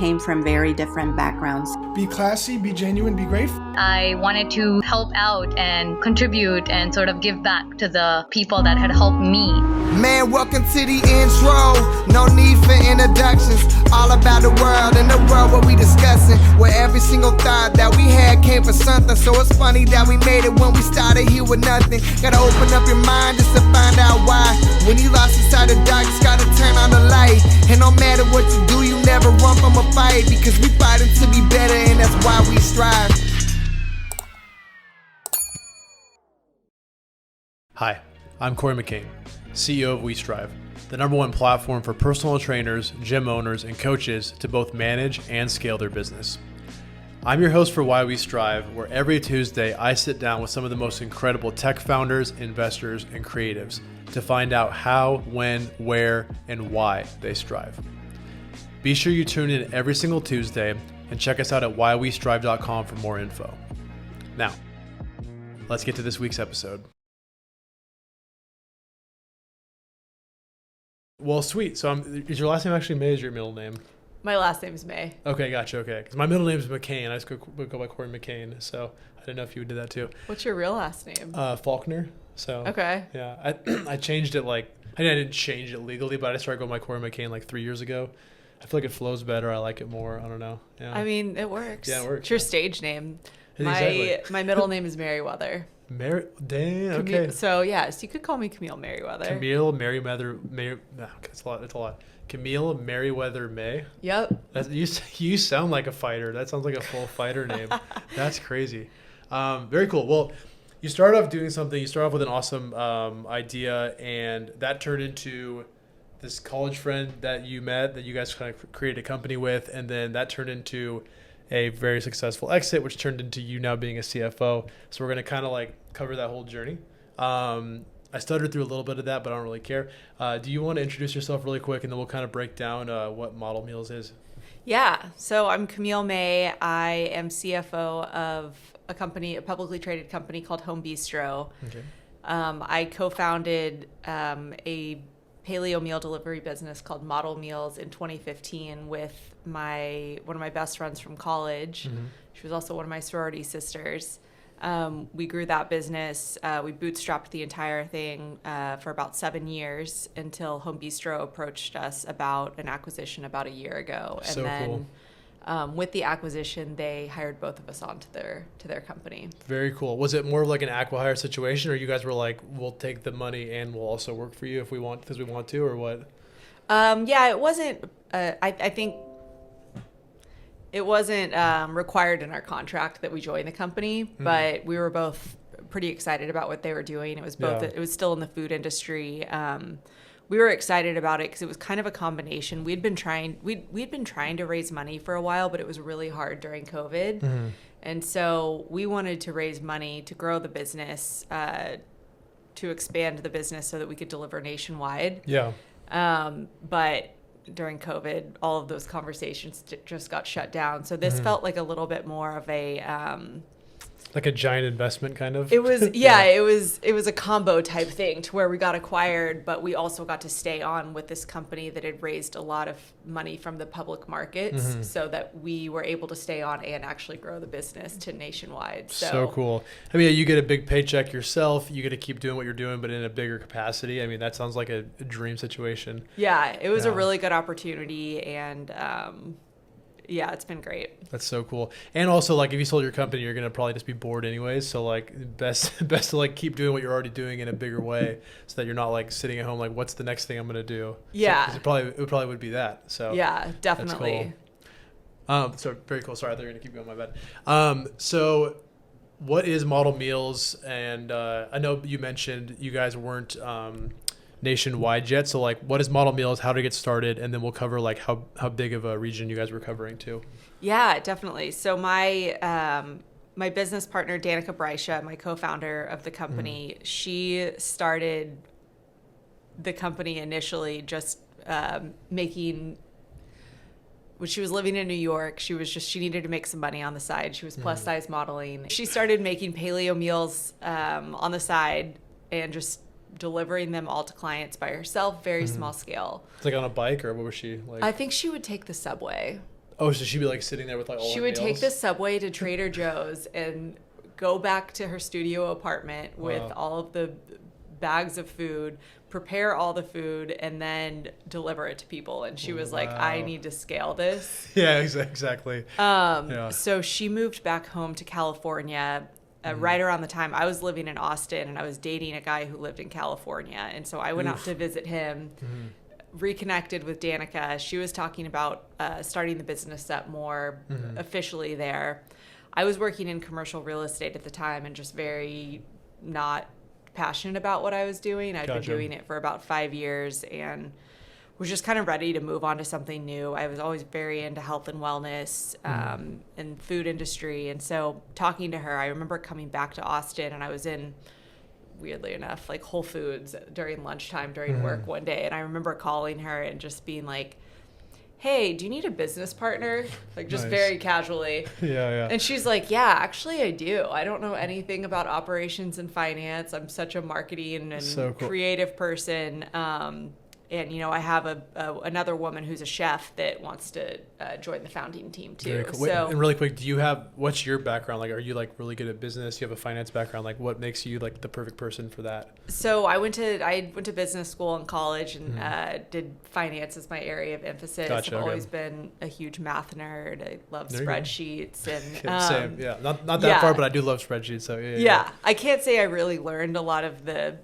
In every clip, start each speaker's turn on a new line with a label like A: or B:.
A: came from very different backgrounds.
B: Be classy, be genuine, be grateful.
C: I wanted to help out and contribute and sort of give back to the people that had helped me.
D: Man, welcome to the intro. No need for introductions. All about the world and the world what we discussing. Where every single thought that we had came from something. So it's funny that we made it when we started here with nothing. Gotta open up your mind just to find out why. When you lost inside the dark, just gotta turn on the light. And no matter what you do, you never run from a fight. Because we fighting to be better and that's why we strive.
E: Hi, I'm Corey McCain, CEO of WeStrive, the #1 platform for personal trainers, gym owners, and coaches to both manage and scale their business. I'm your host for Why We Strive, where every Tuesday I sit down with some of the most incredible tech founders, investors, and creatives to find out how, when, where, and why they strive. Be sure you tune in every single Tuesday and check us out at whywestrive.com for more info. Now, let's get to this week's episode. Well, sweet. So is your last name actually May? Is your middle name?
F: My last name is May.
E: Okay, gotcha. Okay, because my middle name is McCain. I just go by Corey McCain. So I didn't know if you did that too.
F: What's your real last name?
E: Faulkner. So
F: okay.
E: Yeah, I changed it I didn't change it legally, but I started going by Corey McCain like 3 years ago. I feel like it flows better. I like it more. I don't know. Yeah.
F: I mean, it works.
E: Yeah, it works.
F: It's your stage name.
E: Exactly.
F: My middle name is Merriweather.
E: Damn. Okay.
F: So you could call me Camille Merriweather.
E: Camille Merriweather May. No, it's a lot. Camille Merriweather May.
F: Yep.
E: You sound like a fighter. That sounds like a full fighter name. That's crazy. Very cool. Well, you started off doing something. You started off with an awesome idea, and that turned into this college friend that you met, that you guys kind of created a company with, and then that turned into a very successful exit, which turned into you now being a CFO. So we're going to kind of cover that whole journey. I stuttered through a little bit of that, but I don't really care. Do you want to introduce yourself really quick, and then we'll kind of break down what Model Meals is?
F: Yeah. So I'm Camille May. I am CFO of a publicly traded company called Home Bistro. Okay. I co-founded a paleo meal delivery business called Model Meals in 2015 with one of my best friends from college. Mm-hmm. She was also one of my sorority sisters. We grew that business. We bootstrapped the entire thing for about 7 years until Home Bistro approached us about an acquisition about a year ago. And then cool. With the acquisition, they hired both of us onto their company. Very
E: cool. Was it more of like an acqui-hire situation, or you guys were like, we'll take the money and we'll also work for you if we want, because we want to, or what?
F: Yeah, it wasn't. I think it wasn't required in our contract that we join the company, but we were both pretty excited about what they were doing. It was it was still in the food industry. We were excited about it because it was kind of a combination. We'd been trying to raise money for a while, but it was really hard during COVID. Mm-hmm. And so we wanted to raise money to grow the business, to expand the business so that we could deliver nationwide.
E: Yeah.
F: But during COVID, all of those conversations just got shut down. So this felt like a little bit more of a
E: like a giant investment kind of.
F: It was it was a combo type thing to where we got acquired, but we also got to stay on with this company that had raised a lot of money from the public markets, so that we were able to stay on and actually grow the business to nationwide.
E: So cool. I mean, you get a big paycheck yourself. You get to keep doing what you're doing, but in a bigger capacity. I mean, that sounds like a dream situation.
F: Yeah, it was a really good opportunity, and yeah, it's been great.
E: That's so cool. And also, if you sold your company, you're going to probably just be bored anyways. So, best to, keep doing what you're already doing in a bigger way so that you're not, sitting at home, what's the next thing I'm going to do?
F: Yeah.
E: So, it probably would be that. So
F: yeah, definitely.
E: That's cool. So, very cool. Sorry, I thought you were going to keep going. My bad. So, what is Model Meals? And I know you mentioned you guys weren't nationwide yet. So what is Model Meals? How to get started? And then we'll cover how big of a region you guys were covering too.
F: Yeah, definitely. So my my business partner, Danika Brysha, my co-founder of the company, she started the company initially just making, when she was living in New York, she needed to make some money on the side. She was plus size modeling. She started making paleo meals on the side and just delivering them all to clients by herself, very small scale.
E: It's on a bike, or what was she like?
F: I think she would take the subway.
E: Oh, so she'd be like sitting there with like all
F: She
E: her
F: would take
E: meals?
F: the subway to Trader Joe's and go back to her studio apartment with
E: Wow.
F: all of the bags of food, prepare all the food, and then deliver it to people. And she was like, I
E: Wow.
F: need to scale this.
E: Yeah, exactly. Yeah.
F: So she moved back home to California right around the time I was living in Austin, and I was dating a guy who lived in California. And so I went out to visit him, reconnected with Danika. She was talking about starting the business up more officially there. I was working in commercial real estate at the time and just very not passionate about what I was doing. I'd been doing it for about 5 years and was just kind of ready to move on to something new. I was always very into health and wellness and food industry. And so talking to her, I remember coming back to Austin, and I was in, weirdly enough, like Whole Foods during lunchtime during work one day. And I remember calling her and just being like, hey, do you need a business partner? Like just very casually.
E: Yeah.
F: And she's like, yeah, actually I do. I don't know anything about operations and finance. I'm such a marketing and
E: So cool.
F: creative person. And, you know, I have another woman who's a chef that wants to join the founding team too.
E: Very cool. Wait,
F: So,
E: and really quick, what's your background? Like, are you like really good at business? You have a finance background. Like, what makes you like the perfect person for that?
F: so I went to business school in college and did finance as my area of emphasis.
E: Gotcha,
F: I've
E: okay.
F: always been a huge math nerd. I love
E: There you go.
F: spreadsheets and
E: Same. Yeah. Not that
F: yeah.
E: far, but I do love spreadsheets. So
F: Yeah, I can't say I really learned a lot of the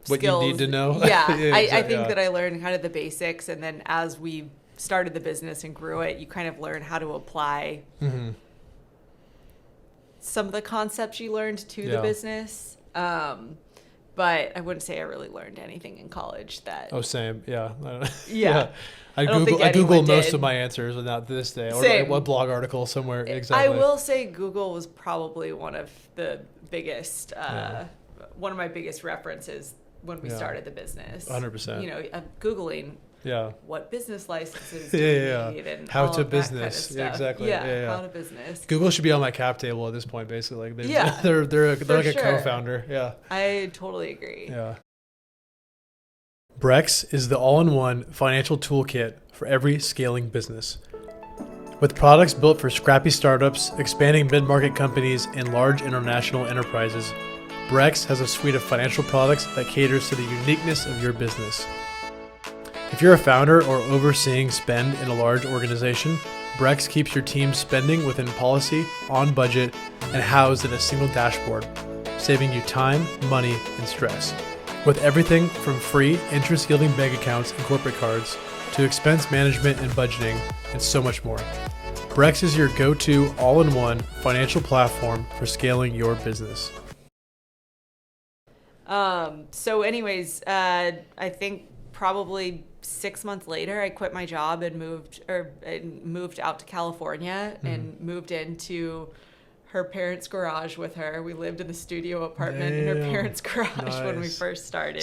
E: What
F: skills.
E: you need to know.
F: Yeah, I
E: exactly,
F: think that I learned kind of the basics, and then as we started the business and grew it, you kind of learn how to apply some of the concepts you learned to the business. But I wouldn't say I really learned anything in college that.
E: Oh, same. Yeah.
F: Yeah.
E: I
F: don't think
E: Google
F: anyone
E: most
F: did.
E: of my answers, and not to this day, or
F: Same.
E: like what blog article somewhere exactly.
F: I will say Google was probably one of the biggest, one of my biggest references when we started the business.
E: 100%.
F: You know, Googling
E: Yeah.
F: what business licenses
E: Yeah,
F: do we
E: yeah.
F: need and
E: How
F: all
E: to
F: of that kind of
E: business. Yeah,
F: stuff.
E: exactly.
F: Yeah,
E: Yeah, yeah.
F: how to business.
E: Google should be on my cap table at this point, basically. Like
F: Yeah,
E: they're like a
F: sure.
E: co-founder. Yeah.
F: I totally agree.
E: Yeah. Brex is the all-in-one financial toolkit for every scaling business. With products built for scrappy startups, expanding mid-market companies, and large international enterprises, Brex has a suite of financial products that caters to the uniqueness of your business. If you're a founder or overseeing spend in a large organization, Brex keeps your team spending within policy, on budget, and housed in a single dashboard, saving you time, money, and stress. With everything from free interest-yielding bank accounts and corporate cards to expense management and budgeting, and so much more. Brex is your go-to all-in-one financial platform for scaling your business.
F: So anyways, I think probably 6 months later, I quit my job and moved out to California and moved into her parents' garage with her. We lived in the studio apartment in her
E: Damn.
F: parents' garage when we
E: Nice.
F: first started.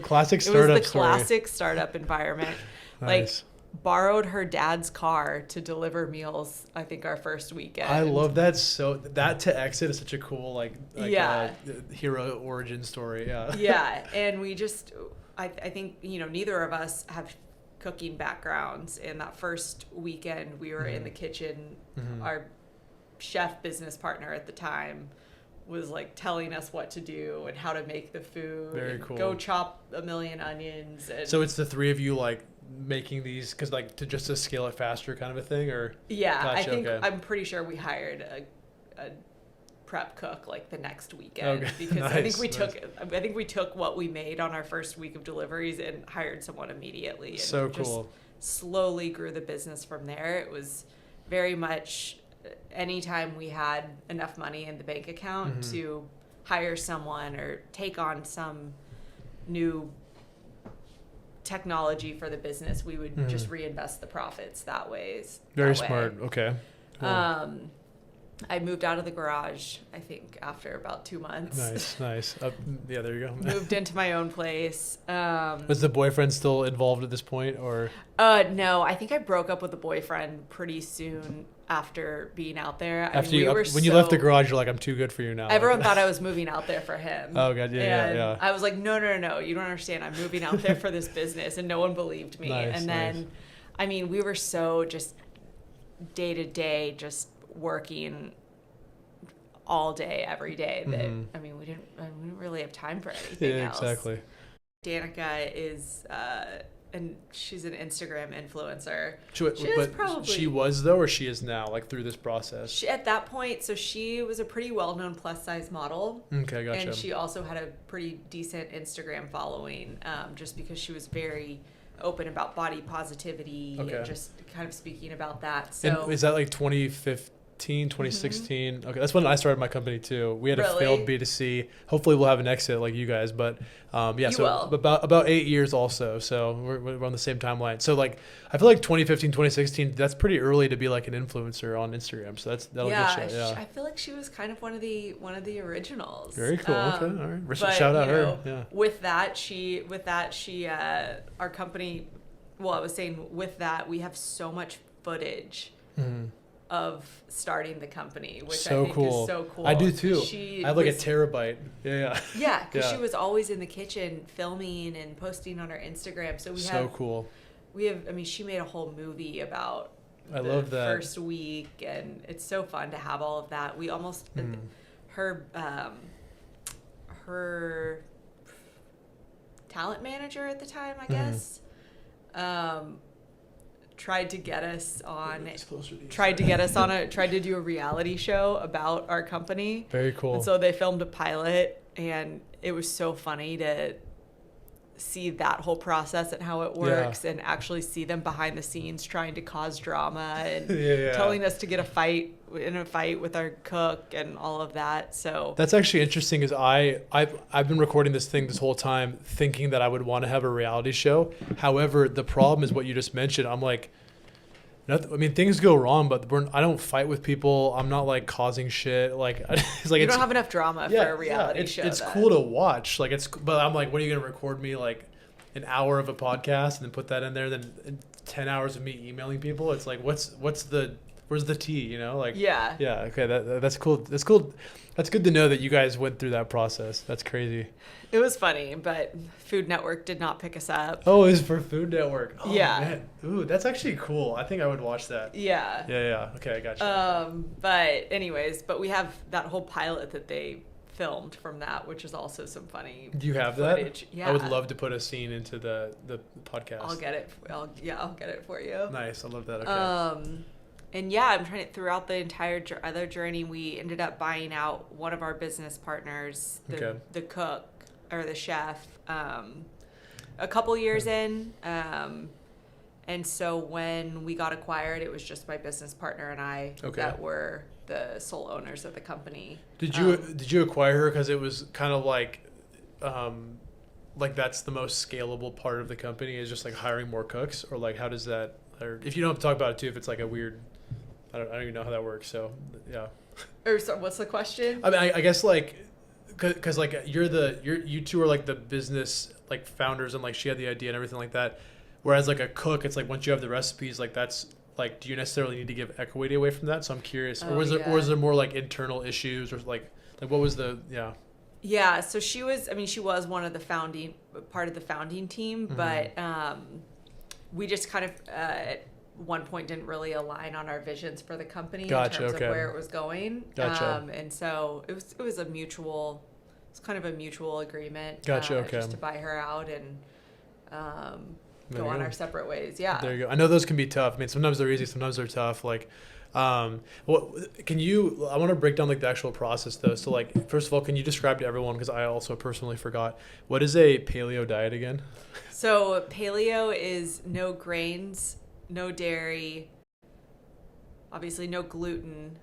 E: Classic
F: It
E: startup
F: was the
E: story.
F: classic startup environment.
E: Nice.
F: Like borrowed her dad's car to deliver meals, I think our first weekend.
E: I love that. So that to exit is such a cool
F: Yeah.
E: hero origin story. Yeah.
F: Yeah, and we just I think, you know, neither of us have cooking backgrounds, and that first weekend we were in the kitchen. Our chef business partner at the time was like telling us what to do and how to make the food.
E: Very
F: and
E: cool.
F: Go chop a million onions. And
E: So it's the three of you like making these because like to scale it faster kind of a thing, or
F: yeah, I
E: Gotcha,
F: think
E: okay.
F: I'm pretty sure we hired a prep cook like the next weekend
E: Okay,
F: because I think
E: nice.
F: we took what we made on our first week of deliveries and hired someone immediately. And
E: So
F: just
E: cool.
F: slowly grew the business from there. It was very much anytime we had enough money in the bank account to hire someone or take on some new technology for the business, we would just reinvest the profits that way.
E: Very smart. Okay. Cool.
F: I moved out of the garage, I think, after about 2 months.
E: Nice. Yeah, there you go.
F: Moved into my own place.
E: Was the boyfriend still involved at this point, or?
F: No, I think I broke up with the boyfriend pretty soon after being out there.
E: When you left the garage, you're like, I'm too good for you now.
F: Everyone thought I was moving out there for him.
E: Oh, God. Yeah.
F: I was like, no, you don't understand. I'm moving out there for this business. And no one believed me.
E: Nice,
F: and then,
E: nice.
F: I mean, we were so just day to day, just working all day, every day. That I mean, we didn't really have time for anything else.
E: Exactly.
F: Danika is, and she's an Instagram influencer.
E: She was though, or she is now, like through this process?
F: At that point, so she was a pretty well-known plus-size model.
E: Okay, gotcha.
F: And she also had a pretty decent Instagram following, just because she was very open about body positivity and just kind of speaking about that. So
E: and is that like 2016? Okay, that's when I started my company too. We had a failed B2C. Hopefully we'll have an exit like you guys, but about 8 years also. So we're on the same timeline. So like I feel like 2015, 2016, that's pretty early to be like an influencer on Instagram. So that'll get you. Yeah,
F: I feel like she was kind of one of the originals.
E: Very cool. Okay, all right. Shout out her. Yeah.
F: With that, she our company. Well, I was saying with that, we have so much footage. Of starting the company, which I think is so cool.
E: I do too. I have like a terabyte. Yeah,
F: because she was always in the kitchen filming and posting on her Instagram. So we have
E: cool.
F: We have. I mean, she made a whole movie about
E: love that
F: first week, and it's so fun to have all of that. We almost her talent manager at the time, I guess. Tried to do a reality show about our company.
E: Very cool.
F: And so they filmed a pilot, and it was so funny to see that whole process and how it works, and actually see them behind the scenes trying to cause drama and telling us to get in a fight with our cook and all of that. So
E: that's actually interesting, is I've been recording this whole time thinking that I would want to have a reality show. However, the problem is what you just mentioned. I'm like, things go wrong, but I don't fight with people. I'm not like causing shit. Like, it's like
F: you don't have enough drama for a reality show.
E: It's cool to watch. Like, but I'm like, what are you gonna record me like an hour of a podcast and then put that in there? Then 10 hours of me emailing people. It's like, where's the tea? You know, like Okay, that's cool. That's cool. That's good to know that you guys went through that process. That's crazy.
F: It was funny, but Food Network did not pick us up.
E: Oh, it was for Food Network. Oh,
F: yeah.
E: Man. Ooh, that's actually cool. I think I would watch that.
F: Yeah.
E: Yeah. Okay, I got you.
F: But anyways, we have that whole pilot that they filmed from that, which is also some funny.
E: Do you have
F: footage.
E: that?
F: Yeah.
E: I would love to put a scene into the podcast.
F: I'll get it. I'll get it for you.
E: Nice. I love that. Okay.
F: And I'm trying to, throughout the entire other journey, we ended up buying out one of our business partners, the cook or the chef, a couple years in. And so when we got acquired, it was just my business partner and I that were the sole owners of the company.
E: Did you acquire her because it was kind of like that's the most scalable part of the company, is just like hiring more cooks, or like how does that? Or if you don't have to talk about it too, if it's like a weird. I don't even know how that works. So, yeah.
F: Or so what's the question?
E: I mean, I guess like, cause like you two are like the business like founders, and like she had the idea and everything like that. Whereas like a cook, it's like once you have the recipes, like that's like, do you necessarily need to give equity away from that? So I'm curious, or was there more like internal issues, or like what was the
F: Yeah. So she was one of the part of the founding team, but we just kind of at one point didn't really align on our visions for the company in terms of where it was going. And so it was kind of a mutual agreement. Just to buy her out and go on our separate ways. Yeah.
E: There you go. I know those can be tough. I mean, sometimes they're easy, sometimes they're tough. Like, I want to break down like the actual process though. So like, first of all, can you describe to everyone, because I also personally forgot, what is a paleo diet again?
F: So paleo is no grains, no dairy, obviously no gluten,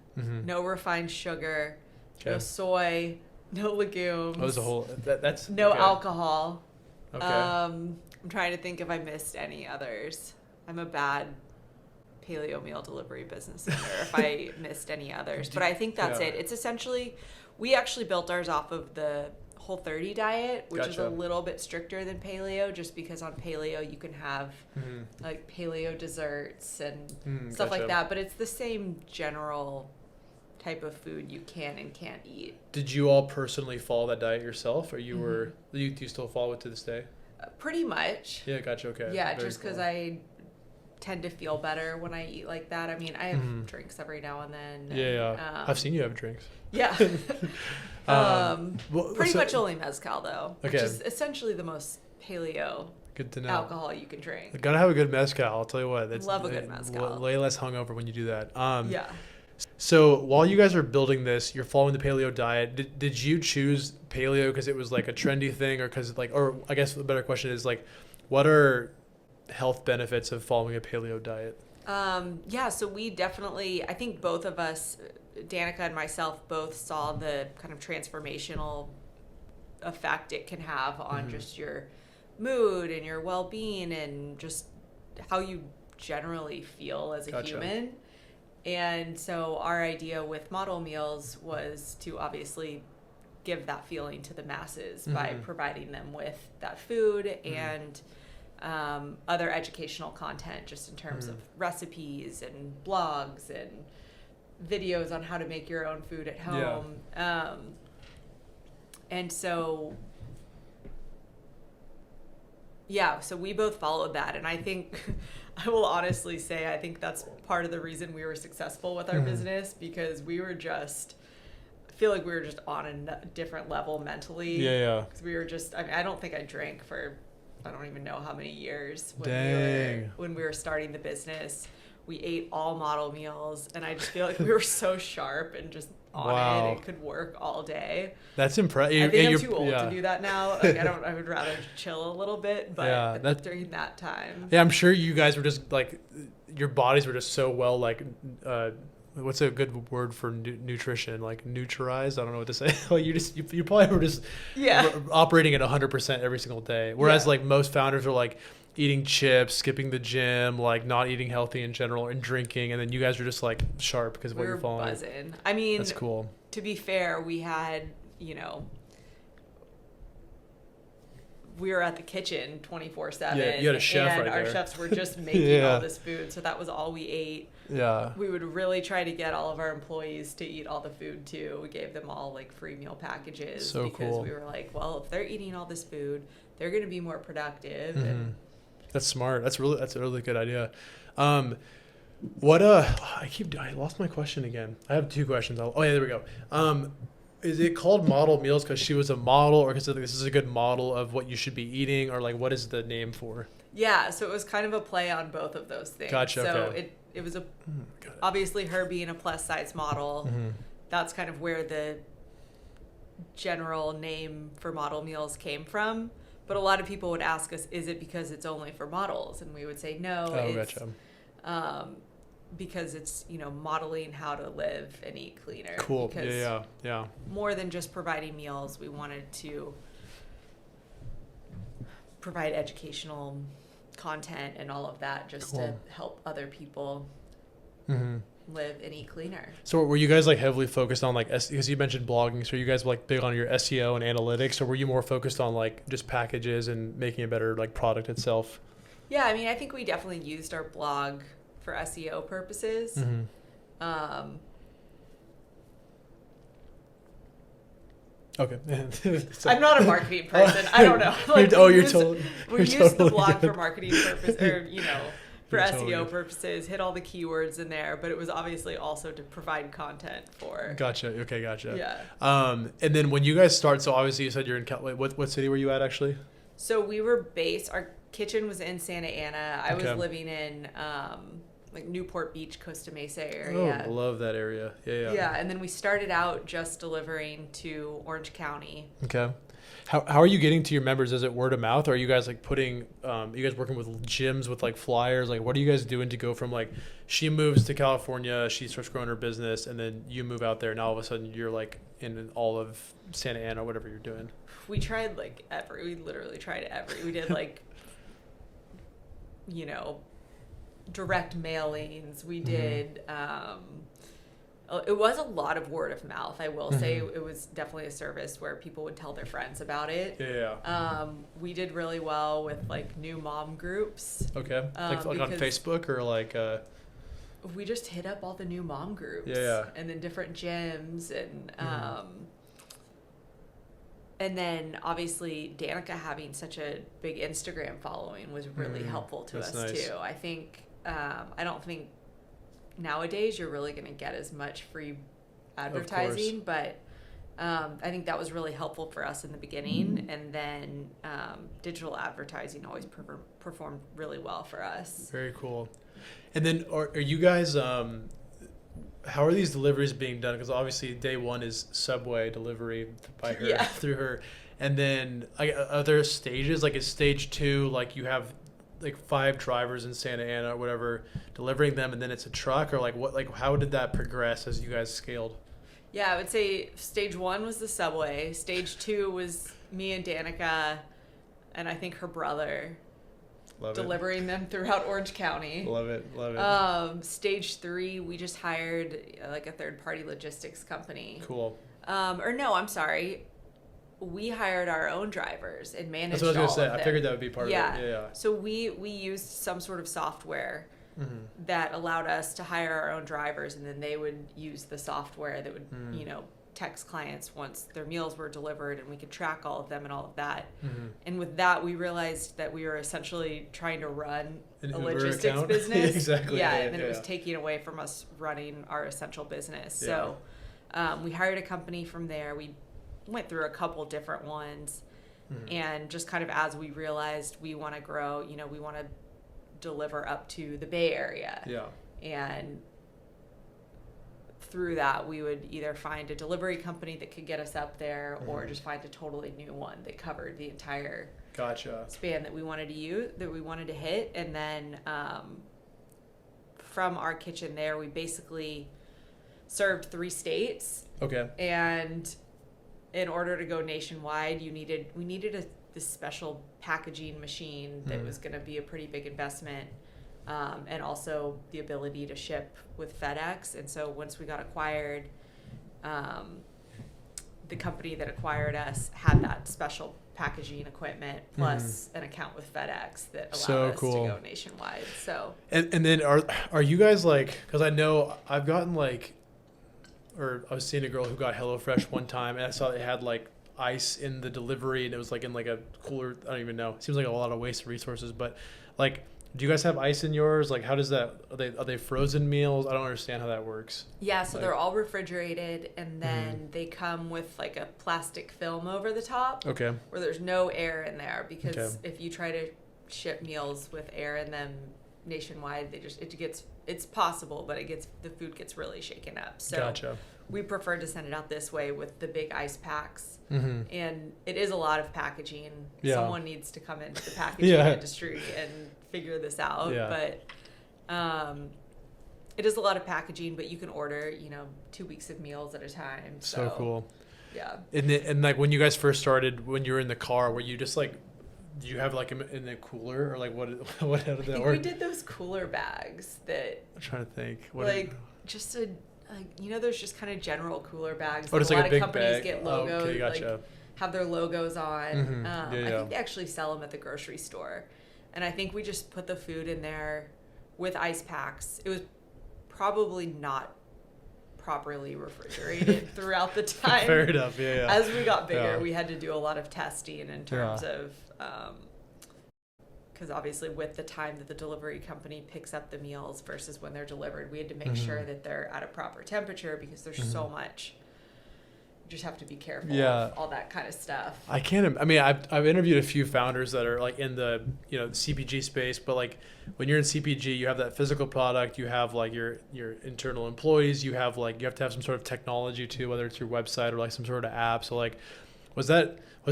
F: no refined sugar, no soy, no legumes.
E: Oh, there's a whole that's
F: no alcohol.
E: Okay.
F: I'm trying to think if I missed any others. I'm a bad paleo meal delivery business owner if I missed any others, but I think that's it. It's essentially, we actually built ours off of the Whole30 diet, which is a little bit stricter than paleo, just because on paleo you can have like paleo desserts and stuff like that, but it's the same general type of food you can and can't eat.
E: Did you all personally follow that diet yourself, or do you still follow it to this day?
F: Pretty much.
E: Yeah, gotcha. Okay.
F: Yeah, very just because I tend to feel better when I eat like that. I mean, I have drinks every now and then.
E: Yeah. I've seen you have drinks.
F: Yeah. Pretty much only mezcal though,
E: Okay.
F: which is essentially the most paleo
E: Good to know.
F: alcohol you can drink.
E: You gotta have a good mezcal. I'll tell you what.
F: Love a good mezcal.
E: Way less hungover when you do that.
F: Yeah.
E: So while you guys are building this, you're following the paleo diet. Did you choose paleo because it was like a trendy thing, or because like, or I guess the better question is like, what are health benefits of following a paleo diet?
F: Yeah, so we definitely, I think both of us, Danika and myself, both saw the kind of transformational effect it can have on just your mood and your well-being and just how you generally feel as a human. And so our idea with model meals was to obviously give that feeling to the masses by providing them with that food and other educational content, just in terms of recipes and blogs and videos on how to make your own food at home. And so, yeah, so we both followed that. And I think, I will honestly say, I think that's part of the reason we were successful with our business, because we were just, I feel like we were just on a different level mentally.
E: Yeah.
F: Because we were just, I mean, I don't think I drank for, I don't even know how many years when we were starting the business. We ate all model meals, and I just feel like we were so sharp and just on it and could work all day.
E: That's impressive.
F: I think I'm too old to do that now. Like, I would rather chill a little bit, but during that time.
E: Yeah, I'm sure you guys were just like, your bodies were just so well, like, what's a good word for nutrition? Like neutralized? I don't know what to say. Like you probably were just operating at 100% every single day. Whereas like most founders are like eating chips, skipping the gym, like not eating healthy in general, and drinking. And then you guys are just like sharp because of what you're following.
F: Buzzing. I mean,
E: that's cool.
F: To be fair, we had, you know, we were at the kitchen 24/7.
E: Yeah, you had a chef
F: and
E: right there.
F: Our chefs were just making all this food, so that was all we ate.
E: Yeah.
F: We would really try to get all of our employees to eat all the food too. We gave them all like free meal packages because we were like, well, if they're eating all this food, they're going to be more productive. And
E: that's smart. That's a really good idea. I lost my question again. I have two questions. There we go. Is it called model meals because she was a model, or because this is a good model of what you should be eating, or like what is the name for?
F: Yeah, so it was kind of a play on both of those things.
E: Gotcha.
F: So
E: okay.
F: it was obviously her being a plus size model. That's kind of where the general name for model meals came from. But a lot of people would ask us, is it because it's only for models? And we would say no.
E: Gotcha.
F: Because it's, you know, modeling how to live and eat cleaner.
E: Cool.
F: Because
E: yeah.
F: more than just providing meals, we wanted to provide educational content and all of that just to help other people live and eat cleaner.
E: So were you guys like heavily focused on like, because you mentioned blogging, so are you guys like big on your SEO and analytics, or were you more focused on like just packages and making a better like product itself?
F: Yeah, I mean, I think we definitely used our blog for SEO purposes.
E: Okay.
F: I'm not a marketing person. I don't know. Like,
E: you're
F: we used the blog
E: good.
F: For marketing purposes, or, you know, for SEO
E: totally
F: purposes, hit all the keywords in there, but it was obviously also to provide content for.
E: Gotcha. Okay, gotcha.
F: Yeah.
E: And then when you guys start, so obviously you said you're in what city were you at actually?
F: So we were based, our kitchen was in Santa Ana. I was living in like Newport Beach, Costa Mesa area.
E: Oh, love that area. Yeah.
F: And then we started out just delivering to Orange County.
E: Okay. How are you getting to your members? Is it word of mouth, or are you guys like putting, you guys working with gyms with like flyers? Like what are you guys doing to go from like, she moves to California, she starts growing her business, and then you move out there, and all of a sudden you're like in all of Santa Ana, whatever you're doing?
F: We tried like we literally tried every, we did like, you know, direct mailings. We did, it was a lot of word of mouth. I will say it was definitely a service where people would tell their friends about it.
E: Yeah.
F: We did really well with like new mom groups.
E: Okay. Like on Facebook, or like
F: we just hit up all the new mom groups.
E: Yeah.
F: And then different gyms and then obviously Danika having such a big Instagram following was really helpful to us too. I think I don't think nowadays you're really going to get as much free advertising, but I think that was really helpful for us in the beginning. And then digital advertising always performed really well for us.
E: Very cool. And then are you guys, how are these deliveries being done? Because obviously day one is Subway delivery by her, through her. And then are there stages? Like is stage 2, like you have like 5 drivers in Santa Ana or whatever delivering them, and then it's a truck, or like what, like how did that progress as you guys scaled?
F: Yeah, I would say stage 1 was the Subway. Stage 2 was me and Danika, and I think her brother, delivering them throughout Orange County.
E: Love it.
F: Stage 3, we just hired like a third-party logistics company.
E: Cool.
F: Or no, I'm sorry. We hired our own drivers and managed all of them.
E: That's what I was going to say. I figured that would be part of it. Yeah.
F: So we used some sort of software that allowed us to hire our own drivers, and then they would use the software that would, you know, text clients once their meals were delivered, and we could track all of them and all of that. And with that, we realized that we were essentially trying to run
E: An
F: a
E: Uber
F: logistics
E: account?
F: business.
E: Exactly.
F: Yeah, and then it was taking away from us running our essential business. So we hired a company from there. We went through a couple different ones, and just kind of as we realized we want to grow, you know, we want to deliver up to the Bay Area. And through that, we would either find a delivery company that could get us up there, or just find a totally new one that covered the entire span that we wanted to use, that we wanted to hit. And then from our kitchen there, we basically served 3 states.
E: Okay.
F: And in order to go nationwide, we needed this special packaging machine that was going to be a pretty big investment, and also the ability to ship with FedEx. And so once we got acquired, the company that acquired us had that special packaging equipment plus an account with FedEx that allowed us to go nationwide. So
E: and then are you guys like, because I know I've gotten like, or I was seeing a girl who got HelloFresh one time, and I saw they had like ice in the delivery, and it was like in like a cooler. I don't even know. It seems like a lot of waste of resources. But like, do you guys have ice in yours? Like, how does that? Are they frozen meals? I don't understand how that works.
F: Yeah, so they're all refrigerated, and then they come with like a plastic film over the top.
E: Okay.
F: Where there's no air in there, because if you try to ship meals with air in them nationwide, it's possible, but the food gets really shaken up. So we prefer to send it out this way with the big ice packs. And it is a lot of packaging. Someone needs to come into the packaging industry and figure this out. But it is a lot of packaging, but you can order, 2 weeks of meals at a time.
E: So cool.
F: Yeah.
E: And like when you guys first started, when you were in the car, were you just like, do you have like in the cooler, or like what how did that work?
F: We did those cooler bags that,
E: I'm trying to think.
F: Just there's just kind of general cooler bags.
E: Oh, it's like a big
F: companies
E: bag.
F: Get logos,
E: okay, gotcha.
F: Have their logos on.
E: I
F: I think they actually sell them at the grocery store, and I think we just put the food in there with ice packs. It was probably not properly refrigerated throughout the time.
E: Fair enough. Yeah.
F: As we got bigger, we had to do a lot of testing in terms of, because obviously with the time that the delivery company picks up the meals versus when they're delivered, we had to make sure that they're at a proper temperature, because there's so much. You just have to be careful of all that kind of stuff. I've
E: interviewed a few founders that are like in the CPG space, but like when you're in CPG, you have that physical product, you have like your internal employees, you have to have some sort of technology too, whether it's your website or like some sort of app. So like, was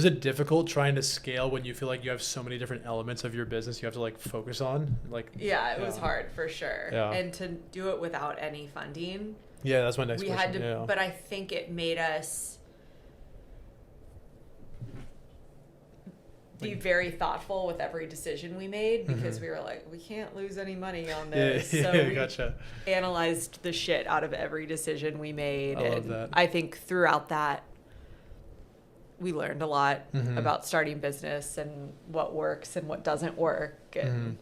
E: it difficult trying to scale when you feel like you have so many different elements of your business you have to like focus on?
F: It was hard for sure. And to do it without any funding.
E: Yeah, that's my next question.
F: We had to, but I think it made us be very thoughtful with every decision we made, because we were like, we can't lose any money on this. So we analyzed the shit out of every decision we made.
E: I love that.
F: I think throughout that, we learned a lot about starting business and what works and what doesn't work. And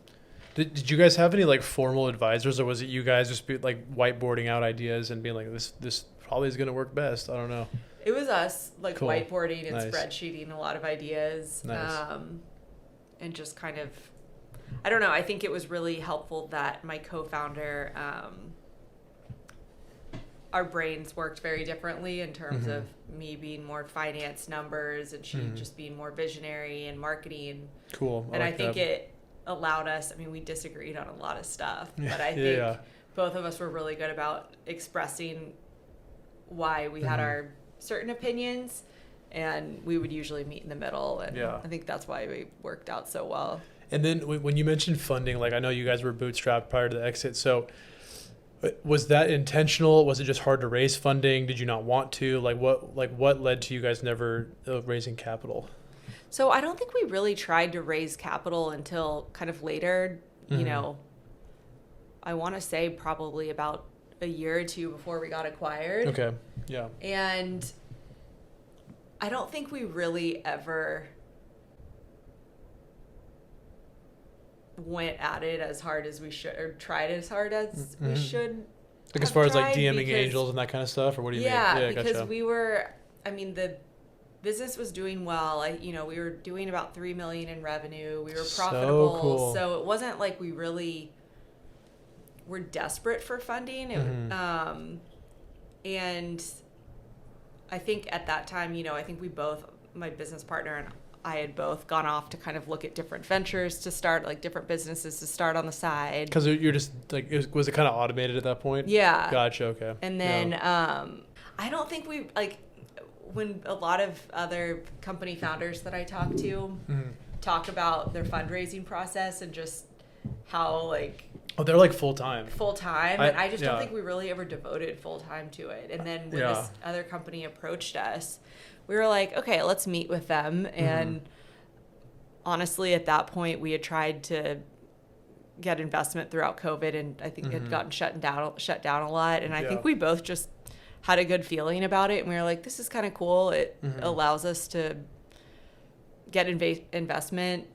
E: Did you guys have any like formal advisors, or was it you guys just like whiteboarding out ideas and being like, this probably is going to work best? I don't know.
F: It was us whiteboarding and spreadsheeting a lot of ideas, and just kind of I don't know. I think it was really helpful that my co-founder, our brains worked very differently in terms of me being more finance numbers and she just being more visionary and marketing.
E: Cool.
F: And I think it allowed us, I mean, we disagreed on a lot of stuff, but I think both of us were really good about expressing why we had our certain opinions, and we would usually meet in the middle. And I think that's why we worked out so well.
E: And then when you mentioned funding, like I know you guys were bootstrapped prior to the exit. So was that intentional? Was it just hard to raise funding? Did you not want to? What led to you guys never raising capital?
F: So I don't think we really tried to raise capital until kind of later, you know, I want to say probably about a year or two before we got acquired.
E: Okay. Yeah.
F: And I don't think we really ever went at it as hard as we should, or tried as hard as we should.
E: Like as far as like DMing angels and that kind of stuff, or what do you mean?
F: Yeah, because we were, I mean, the business was doing well. We were doing about $3 million in revenue. We were profitable.
E: So cool.
F: So it wasn't like we really were desperate for funding. And I think at that time, I think we both, my business partner and I had both gone off to kind of look at different ventures to start, like different businesses to start on the side.
E: Because you're just like, was it kind of automated at that point?
F: Yeah.
E: Gotcha. Okay.
F: And then I don't think we, like, when a lot of other company founders that I talk to talk about their fundraising process and just how, like,
E: they're like full time.
F: And I just don't think we really ever devoted full time to it. And then when this other company approached us, we were like, okay, let's meet with them. And honestly, at that point, we had tried to get investment throughout COVID, and I think it had gotten shut down a lot. And I think we both just had a good feeling about it. And we were like, this is kind of cool. It allows us to get investment,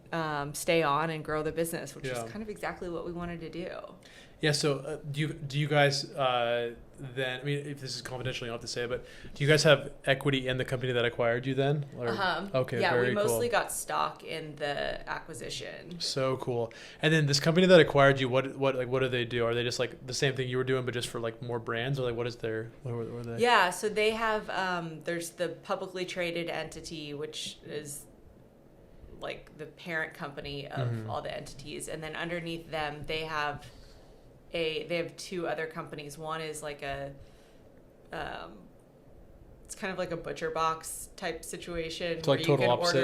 F: stay on, and grow the business, which is kind of exactly what we wanted to do.
E: Yeah. So do you guys then? I mean, if this is confidential, you don't have to say it, but do you guys have equity in the company that acquired you then? Okay.
F: Yeah,
E: very
F: we mostly
E: cool.
F: got stock in the acquisition.
E: So cool. And then this company that acquired you, what do they do? Are they just like the same thing you were doing, but just for like more brands, or like what are they?
F: Yeah. So they have there's the publicly traded entity, which is like the parent company of all the entities, and then underneath them they have two other companies. One is like it's kind of like a butcher box type situation,
E: so like
F: where you can
E: opposite.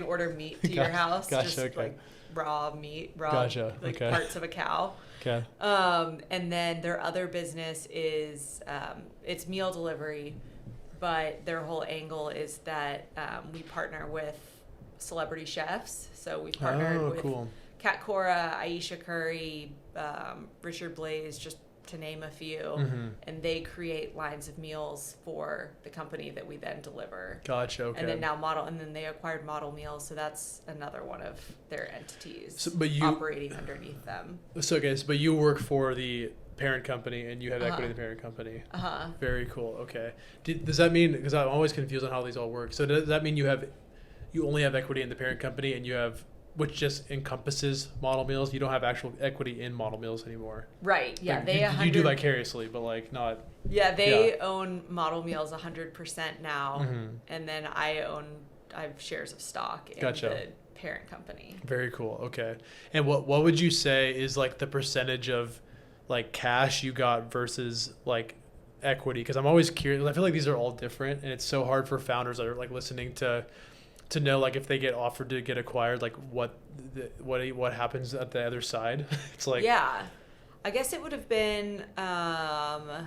F: order meat to your house,
E: Gotcha,
F: just like raw meat,
E: Gotcha,
F: like
E: okay.
F: parts of a cow.
E: Okay.
F: And then their other business is it's meal delivery, but their whole angle is that we partner with celebrity chefs. So we partnered with Kat Cora, Aisha Curry, Richard Blaze, just to name a few, and they create lines of meals for the company that we then deliver.
E: Gotcha. Okay.
F: And then then they acquired Model Meals, so that's another one of their entities.
E: So, but you
F: operating underneath them.
E: So but you work for the parent company and you have equity in the parent company. Very cool. Okay. Does that mean, because I'm always confused on how these all work, so does that mean you only have equity in the parent company, and you have, which just encompasses Model Meals? You don't have actual equity in Model Meals anymore. Right. Yeah.
F: Like,
E: you do vicariously, but like not.
F: Yeah, they own Model Meals 100% now, and then I have shares of stock in the parent company.
E: Very cool. Okay. And what would you say is like the percentage of like cash you got versus like equity? Because I'm always curious. I feel like these are all different, and it's so hard for founders that are like listening to know, like, if they get offered to get acquired, like what happens at the other side. It's like,
F: yeah, I guess it would have been I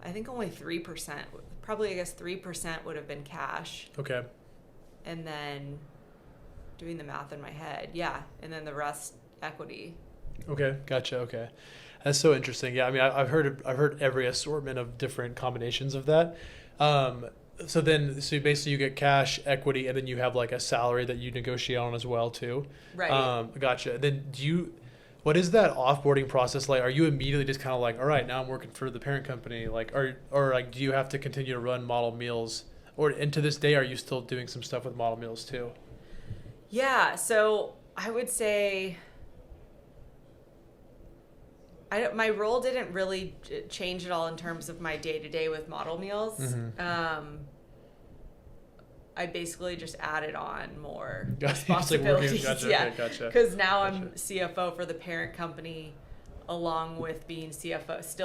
F: think only 3%, probably. I guess 3% would have been cash.
E: Okay. And
F: then doing the math in my head, and then the rest equity.
E: Okay, gotcha. Okay, that's so interesting. Yeah, I mean, I've heard every assortment of different combinations of that. So basically you get cash, equity, and then you have like a salary that you negotiate on as well too.
F: Right.
E: Gotcha. Then what is that offboarding process like? Are you immediately just kind of like, all right, now I'm working for the parent company, like, or like, do you have to continue to run Model Meals, and to this day, are you still doing some stuff with Model Meals too?
F: Yeah, so I would say my role didn't really change at all in terms of my day-to-day with model meals. I basically just added on more responsibilities.
E: Gotcha,
F: yeah,
E: okay, gotcha.
F: Because now I'm CFO for the parent company, along with being still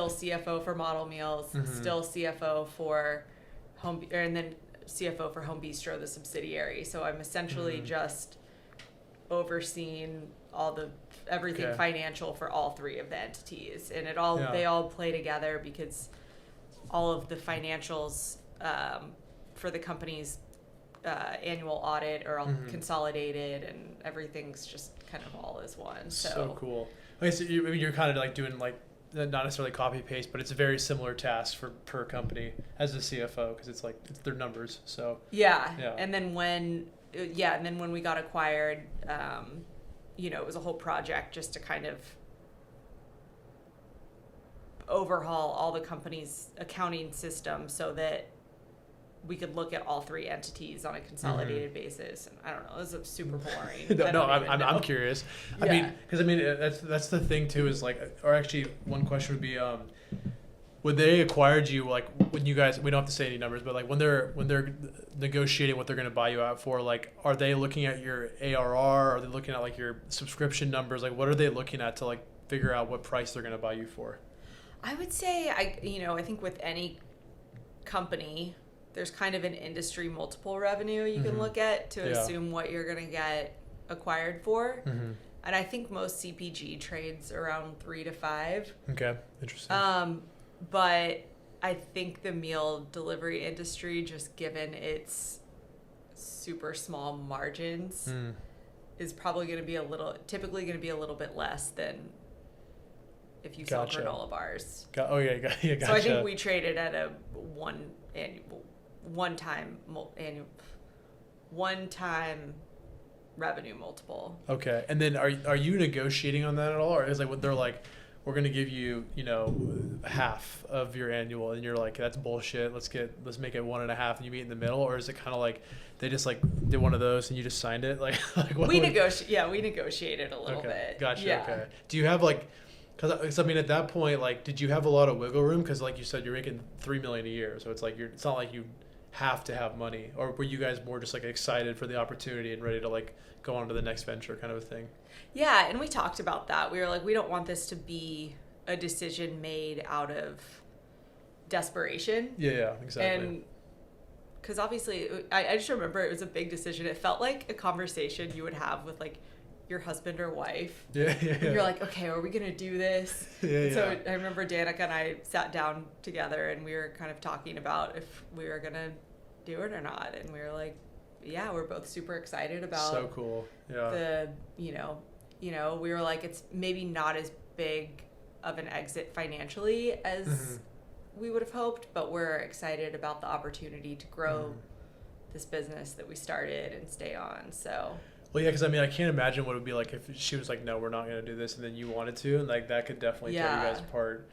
F: CFO for model meals, still CFO for and then CFO for Home Bistro, the subsidiary. So I'm essentially just overseeing everything financial for all three of the entities, and they all play together because all of the financials for the company's annual audit are all consolidated, and everything's just kind of all as one.
E: So cool. Okay, so you're kind of like doing like not necessarily copy paste, but it's a very similar task per company as a CFO, because it's their numbers. So
F: yeah. And then when we got acquired, it was a whole project just to kind of overhaul all the company's accounting system so that we could look at all three entities on a consolidated basis. And I don't know, this is super boring.
E: I'm curious.
F: Yeah.
E: I mean, that's the thing too, is or actually one question would be, when they acquired you, when you guys, we don't have to say any numbers, but when they're negotiating what they're going to buy you out for, are they looking at your ARR? Are they looking at your subscription numbers? What are they looking at to figure out what price they're going to buy you for?
F: I would say, I think with any company, there's kind of an industry multiple revenue you can look at to assume what you're going to get acquired for. And I think most CPG trades around 3 to 5.
E: Okay, interesting.
F: But I think the meal delivery industry, just given its super small margins, is probably going to be typically going to be a little bit less than if you sell granola bars.
E: Gotcha.
F: So I think we traded at a one-time revenue multiple.
E: Okay, and then are you negotiating on that at all, or is what they're we're going to give you half of your annual, and you're that's bullshit, let's make it 1.5 and you meet in the middle? Or is it kind of they just did one of those and you just signed it?
F: We negotiated a little bit.
E: Gotcha.
F: Yeah.
E: Okay, do you have because I mean, at that point, did you have a lot of wiggle room? Because you said, you're making $3 million a year, so it's it's not like you have to have money. Or were you guys more just excited for the opportunity and ready to go on to the next venture kind of a thing?
F: Yeah, and we talked about that. We were we don't want this to be a decision made out of desperation.
E: Yeah, exactly.
F: And because obviously, I just remember it was a big decision. It felt like a conversation you would have with your husband or wife.
E: Yeah.
F: You're okay, are we gonna do this? So I remember Danika and I sat down together and we were kind of talking about if we were gonna do it or not, and we were yeah, we're both super excited about.
E: So cool. Yeah.
F: The we were it's maybe not as big of an exit financially as we would have hoped, but we're excited about the opportunity to grow this business that we started and stay on. So.
E: Well, yeah, because I mean, I can't imagine what it would be if she was no, we're not going to do this, and then you wanted to, and that could definitely tear you guys apart.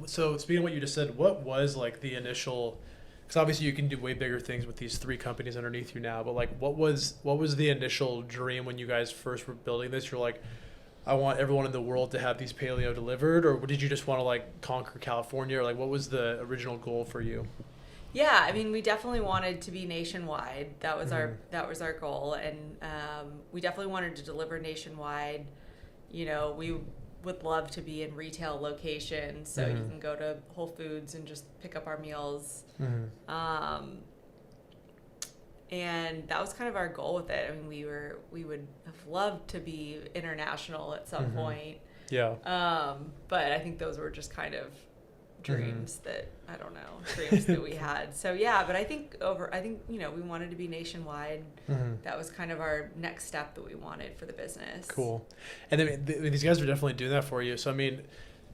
E: So speaking of what you just said, what was the initial? Because obviously you can do way bigger things with these 3 companies underneath you now, but what was the initial dream when you guys first were building this? You're I want everyone in the world to have these paleo delivered, or did you just want to conquer California, or what was the original goal for you?
F: Yeah, I mean, we definitely wanted to be nationwide. That was our goal, and we definitely wanted to deliver nationwide. We would love to be in retail locations, so you can go to Whole Foods and just pick up our meals. And that was kind of our goal with it. I mean, we would have loved to be international at some point.
E: Yeah.
F: But I think those were just kind of dreams that dreams that we had. So yeah, but I think we wanted to be nationwide. That was kind of our next step that we wanted for the business.
E: Kind of these guys are definitely doing that for you. So I mean,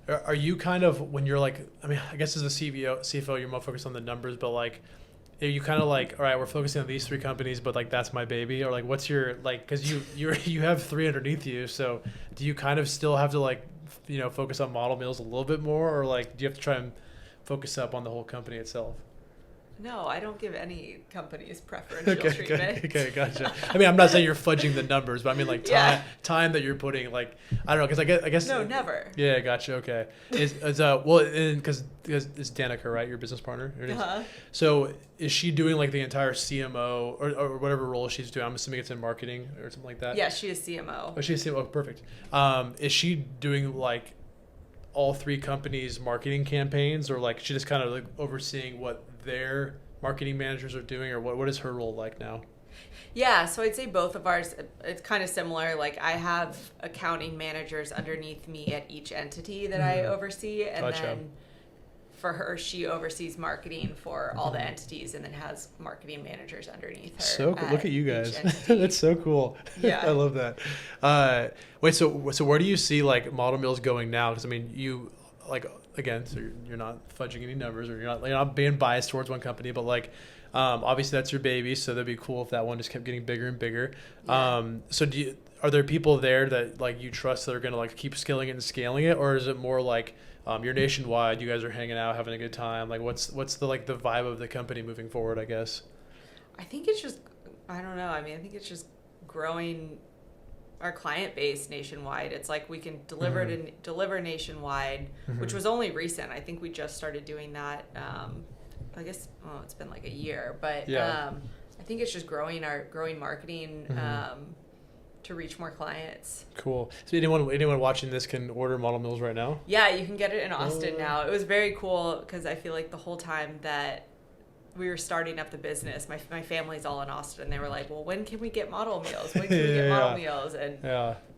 E: are you kind of, when you're I mean, I guess as a CFO, you're more focused on the numbers, but are you kind of all right, we're focusing on these 3 companies, but that's my baby? Or what's your because you have 3 underneath you, so do you kind of still have to focus on model meals a little bit more, or do you have to try and focus up on the whole company itself?
F: No, I don't give any companies preferential treatment.
E: Okay, gotcha. I mean, I'm not saying you're fudging the numbers, but I mean like time that you're putting, like, I don't know, because I guess
F: no, never.
E: Yeah, gotcha. Okay, because it's Danika, right? Your business partner. So is she doing like the entire CMO or whatever role she's doing? I'm assuming it's in marketing or something like that.
F: Yeah, she is CMO.
E: Oh, she's CMO. Oh, perfect. Is she doing like all three companies' marketing campaigns, or like she just kind of like overseeing what their marketing managers are doing, or what is her role like now?
F: Yeah, so I'd say both of ours, it's kind of similar. Like I have accounting managers underneath me at each entity that I oversee, and then for her, she oversees marketing for all the entities, and then has marketing managers underneath her.
E: So cool. Look at you guys. That's so cool.
F: Yeah.
E: I love that. Wait, so where do you see like Model Mills going now? Because I mean, you like, again, so you're not fudging any numbers, or you're not being biased towards one company, but like, obviously that's your baby, so that'd be cool if that one just kept getting bigger and bigger.
F: Yeah.
E: So are there people there that like you trust that are going to like keep scaling it and scaling it, or is it more like you're nationwide, you guys are hanging out, having a good time? Like what's the like the vibe of the company moving forward, I guess?
F: I think it's just, I don't know. I mean, I think it's just growing our client base nationwide. It's like we can deliver nationwide, which was only recent. I think we just started doing that. I guess it's been like a year, but I think it's just growing marketing to reach more clients.
E: Cool. So anyone watching this can order Model Mills right now?
F: Yeah, you can get it in Austin now. It was very cool because I feel like the whole time that we were starting up the business, my family's all in Austin. They were like, well, when can we get Model Meals? When can we get Model Meals? And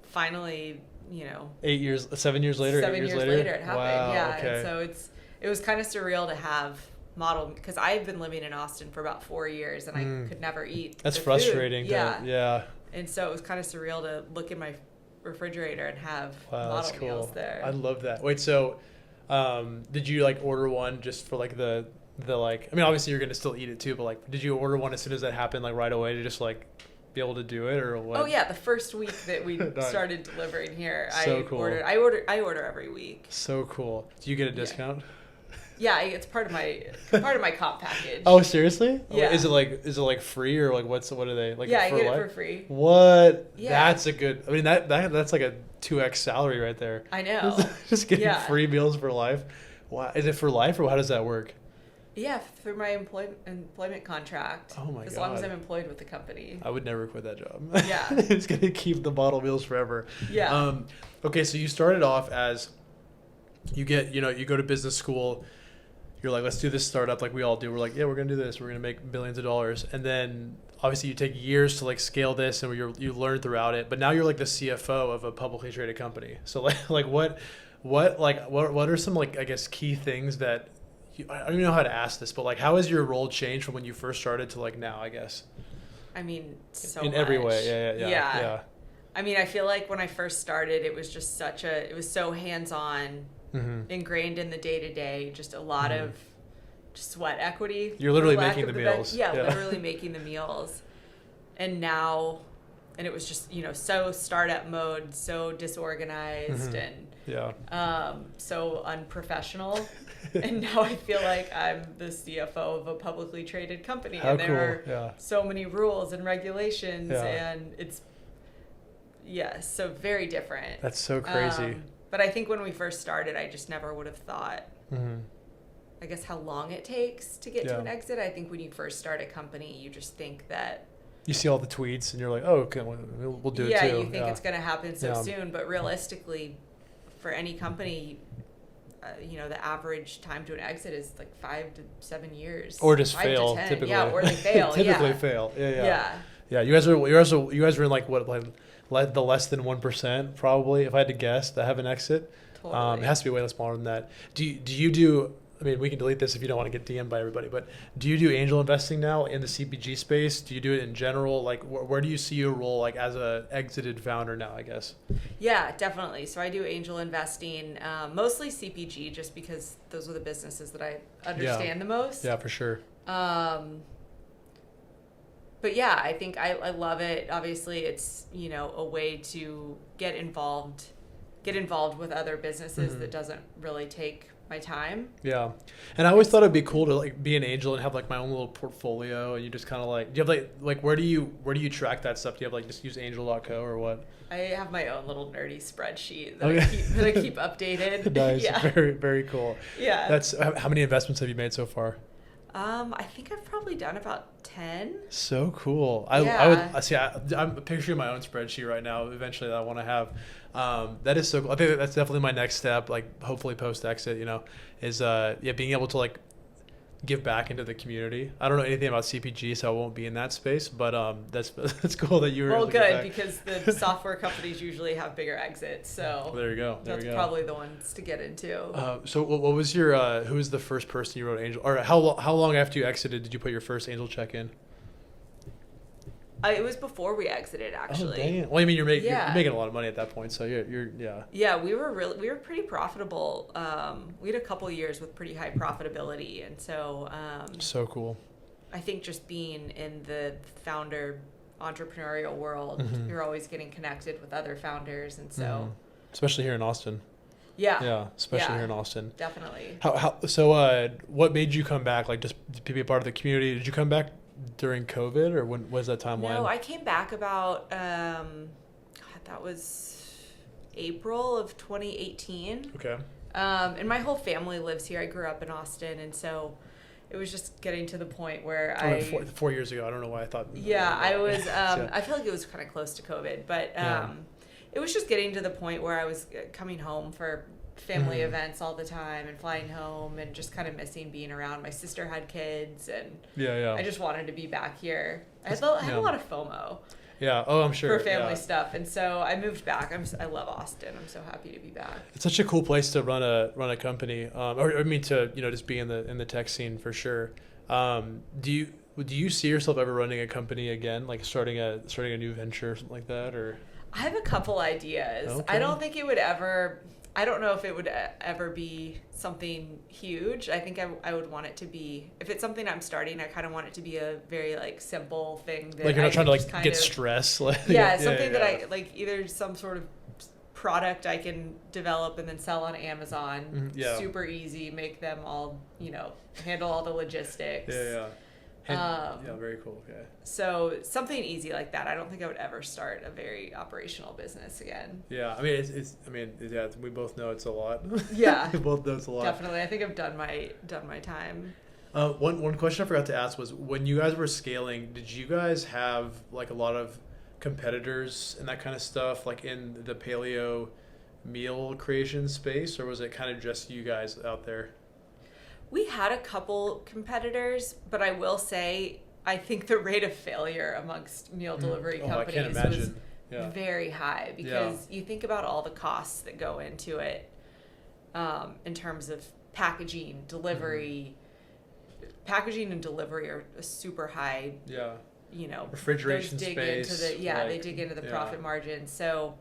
F: finally,
E: 7 years later,
F: 7 years later it happened.
E: Wow,
F: yeah.
E: okay.
F: And so it was kind of surreal to have Model, because I've been living in Austin for about 4 years and I could never eat
E: That's
F: the
E: frustrating.
F: Food.
E: Yeah.
F: And so it was kind of surreal to look in my refrigerator and have
E: That's
F: Model
E: cool.
F: Meals there.
E: I love that. Wait, so did you like order one just for like the like, I mean, obviously you're going to still eat it too, but like, did you order one as soon as that happened, like right away, to just like be able to do it, or what?
F: Oh yeah, the first week that we started delivering here,
E: cool.
F: I order every week.
E: So cool. Do you get a discount?
F: Yeah, it's part of my comp package.
E: Oh, seriously?
F: Yeah.
E: Is it like free, or like what are they like?
F: Yeah, I get
E: life?
F: it for free.
E: What?
F: Yeah.
E: That's a good. I mean that's like a 2x salary right there.
F: I know.
E: Just getting free meals for life. Wow. Is it for life, or how does that work?
F: Yeah, through my employment contract.
E: Oh my god.
F: As long as I'm employed with the company.
E: I would never quit that job.
F: Yeah.
E: It's gonna keep the Model Meals forever.
F: Yeah.
E: Okay, so you started off as you go to business school. You're like, let's do this startup like we all do. We're like, yeah, we're going to do this. We're going to make billions of dollars. And then obviously you take years to like scale this, and you learn throughout it. But now you're like the CFO of a publicly traded company. So like what are some like, I guess, key things that I don't even know how to ask this, but like how has your role changed from when you first started to like now, I guess?
F: I mean, so
E: in
F: much.
E: every way. Yeah.
F: I mean, I feel like when I first started, it was just it was so hands-on. Ingrained in the day-to-day, just a lot of just sweat equity.
E: You're literally making the meals.
F: Literally making the meals. And now, and it was just, so startup mode, so disorganized and so unprofessional. And now I feel like I'm the CFO of a publicly traded company.
E: How
F: and there
E: cool.
F: are so many rules and regulations, and it's, so very different.
E: That's so crazy.
F: But I think when we first started, I just never would have thought, I guess, how long it takes to get to an exit. I think when you first start a company, you just think that... You
E: see all the tweets and you're like, oh, okay, we'll do it too.
F: Yeah, you think it's going to happen so soon. But realistically, for any company, the average time to an exit is like 5 to 7 years.
E: Or just fail, typically.
F: Yeah, or they fail.
E: Typically fail. Yeah. You guys were in like what, like the less than 1% probably, if I had to guess, that have an exit.
F: Totally.
E: It has to be way less smaller than that. Do you do? I mean, we can delete this if you don't want to get DM'd by everybody. But do you do angel investing now in the CPG space? Do you do it in general? Like, where do you see your role like as a exited founder now, I guess?
F: Yeah, definitely. So I do angel investing, mostly CPG, just because those are the businesses that I understand the most.
E: Yeah, for sure.
F: But yeah, I think I love it. Obviously, it's, a way to get involved get involved with other businesses that doesn't really take my time.
E: Yeah. And I always thought it'd be cool to like be an angel and have like my own little portfolio, and you just kind of like, do you have like where do you track that stuff? Do you have like just use angel.co or what?
F: I have my own little nerdy spreadsheet that I keep updated.
E: Nice.
F: Yeah.
E: Very, very cool.
F: Yeah.
E: That's how many investments have you made so far?
F: I think I've probably done about 10.
E: So cool. I would see. I'm picturing my own spreadsheet right now. Eventually, that I want to have. That is so cool. I think that's definitely my next step. like hopefully post exit, is being able to like give back into the community. I don't know anything about CPG, so I won't be in that space. But that's cool that you were.
F: Well,
E: able to give
F: good,
E: back.
F: because the software companies usually have bigger exits. So
E: There you go.
F: that's probably the ones to get into.
E: So what was your who was the first person you wrote angel, or how long after you exited did you put your first angel check in?
F: It was before we exited, actually.
E: Oh, dang. Well, I mean, you're making a lot of money at that point, so you're
F: Yeah, we were pretty profitable. We had a couple years with pretty high profitability, and so
E: so cool.
F: I think just being in the founder entrepreneurial world, you're always getting connected with other founders, and so
E: especially here in Austin.
F: Yeah,
E: Especially here in Austin.
F: Definitely.
E: So what made you come back? Like, just to be a part of the community? Did you come back during COVID, or when was that timeline?
F: No, I came back about that was April of 2018.
E: Okay.
F: And my whole family lives here. I grew up in Austin, and so it was just getting to the point where
E: four years ago. I don't know why I thought.
F: Yeah, I was. I feel like it was kind of close to COVID, but it was just getting to the point where I was coming home for family events all the time and flying home and just kind of missing being around. My sister had kids, and I just wanted to be back here. I had a lot of FOMO.
E: Yeah. Oh, I'm sure.
F: For family stuff, and so I moved back. I love Austin. I'm so happy to be back.
E: It's such a cool place to run a company, or I mean to just be in the tech scene for sure. Do you see yourself ever running a company again, like starting a new venture or something like that, or?
F: I have a couple ideas.
E: Okay.
F: I don't think it would ever. I don't know if it would ever be something huge. I think I would want it to be, if it's something I'm starting, I kind of want it to be a very like simple thing that
E: like you're not trying to like get
F: of,
E: stress.
F: Something that I like, either some sort of product I can develop and then sell on Amazon. Super easy, make them all, handle all the logistics. Very cool. Okay. So something easy like that. I don't think I would ever start a very operational business again.
E: Yeah, I mean, we both know it's a lot.
F: Yeah.
E: We both know it's a lot.
F: Definitely. I think I've done my time.
E: One question I forgot to ask was, when you guys were scaling, did you guys have like a lot of competitors and that kind of stuff, like in the paleo meal creation space, or was it kind of just you guys out there?
F: We had a couple competitors, but I will say I think the rate of failure amongst meal delivery companies was very high, because you think about all the costs that go into it in terms of packaging, delivery. Packaging and delivery are a super high. Refrigeration space. They dig into the profit margin. So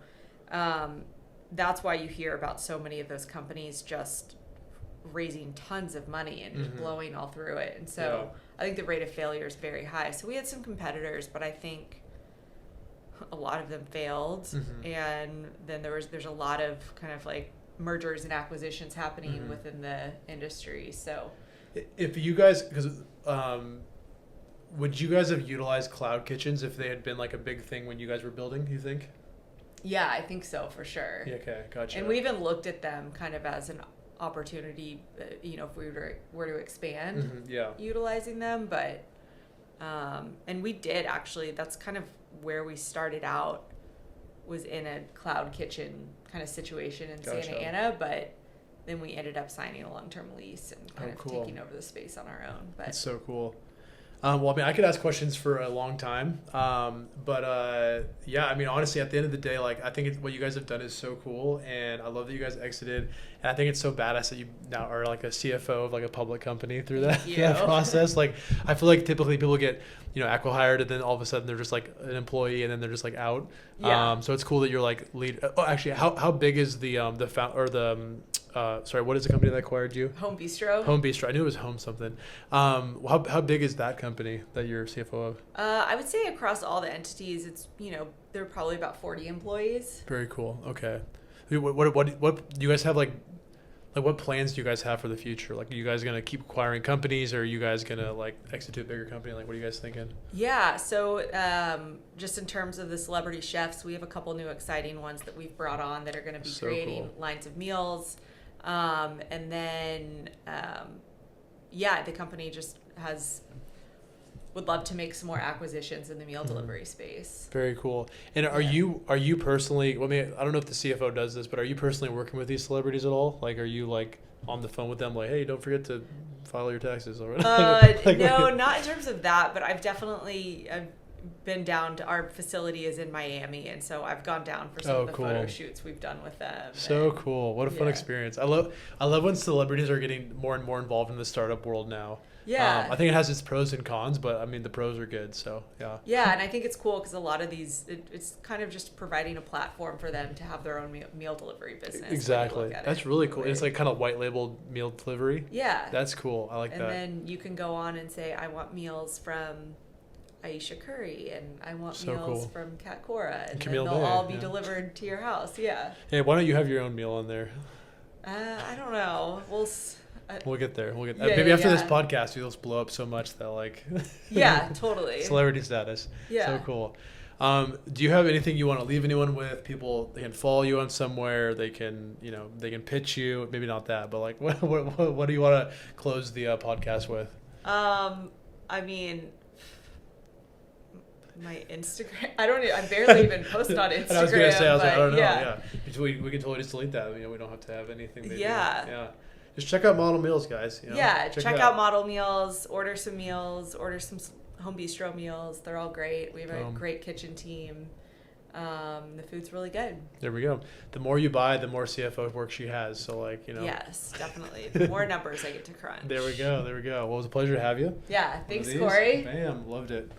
F: that's why you hear about so many of those companies just raising tons of money and just blowing all through it. And so I think the rate of failure is very high. So we had some competitors, but I think a lot of them failed. And then there's a lot of kind of like mergers and acquisitions happening within the industry. So
E: if you guys, because would you guys have utilized cloud kitchens if they had been like a big thing when you guys were building, you think?
F: Yeah, I think so, for sure.
E: Yeah, okay, gotcha.
F: And we even looked at them kind of as an opportunity, if we were to expand utilizing them, but and we did actually. That's kind of where we started out, was in a cloud kitchen kind of situation in Santa Ana, but then we ended up signing a long-term lease and kind of taking over the space on our own. But
E: that's so cool. Well, I mean, I could ask questions for a long time, but I mean, honestly, at the end of the day, like, I think what you guys have done is so cool, and I love that you guys exited, and I think it's so badass that you now are like a CFO of like a public company through that process. Like, I feel like typically people get, acqui-hired, and then all of a sudden they're just like an employee, and then they're just like out. So it's cool that you're like lead. Oh, actually, how big is what is the company that acquired you?
F: Home Bistro.
E: Home Bistro. I knew it was Home something. How big is that company that you're CFO of?
F: I would say across all the entities, it's, there are probably about 40 employees.
E: Very cool. Okay. What do you guys have like what plans do you guys have for the future? Like, are you guys gonna keep acquiring companies, or are you guys gonna like exit to a bigger company? Like, what are you guys thinking?
F: Yeah, so just in terms of the celebrity chefs, we have a couple new exciting ones that we've brought on that are going to be creating lines of meals. And then, the company just would love to make some more acquisitions in the meal delivery space.
E: Very cool. And are you personally, well, I mean, I don't know if the CFO does this, but are you personally working with these celebrities at all? Like, are you like on the phone with them like, hey, don't forget to file your taxes? Or
F: no, not in terms of that, but I've been down to, our facility is in Miami, and so I've gone down for some of the photo shoots we've done with them.
E: So cool. What a fun experience. I love when celebrities are getting more and more involved in the startup world now.
F: Yeah.
E: I think it has its pros and cons, but I mean, the pros are good. So, yeah.
F: Yeah, and I think it's cool because a lot of these, it's kind of just providing a platform for them to have their own meal delivery business.
E: Exactly. That's really cool. It's like kind of white labeled meal delivery.
F: Yeah.
E: That's cool. I like that.
F: And then you can go on and say, I want meals from Aisha Curry, and I want meals from Kat Cora, and
E: Camille
F: then they'll
E: May,
F: all be delivered to your house. Yeah.
E: Hey, why don't you have your own meal on there?
F: I don't know.
E: We'll get there. Maybe after this podcast, you'll blow up so much that like.
F: Yeah, totally.
E: Celebrity status.
F: Yeah.
E: So cool. Do you have anything you want to leave anyone with? People, they can follow you on somewhere. They can, they can pitch you. Maybe not that, but like, what do you want to close the podcast with?
F: I mean, my Instagram. I barely even post on Instagram.
E: And I was gonna say, I don't know.
F: Yeah.
E: We can totally just delete that. We don't have to have anything. Maybe.
F: Yeah.
E: Yeah. Just check out Model Meals, guys.
F: Yeah, check out Model Meals. Order some meals. Order some home bistro meals. They're all great. We have a great kitchen team. The food's really good.
E: There we go. The more you buy, the more CFO work she has. So like,
F: Yes, definitely. The more numbers I get to crunch.
E: There we go. Well, it was a pleasure to have you.
F: Yeah, thanks, Corey.
E: Bam, loved it.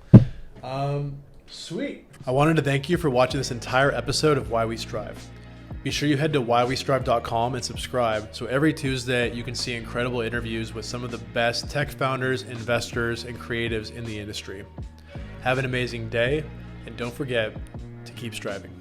E: Sweet. I wanted to thank you for watching this entire episode of Why We Strive. Be sure you head to whywestrive.com and subscribe so every Tuesday you can see incredible interviews with some of the best tech founders, investors, and creatives in the industry. Have an amazing day, and don't forget to keep striving.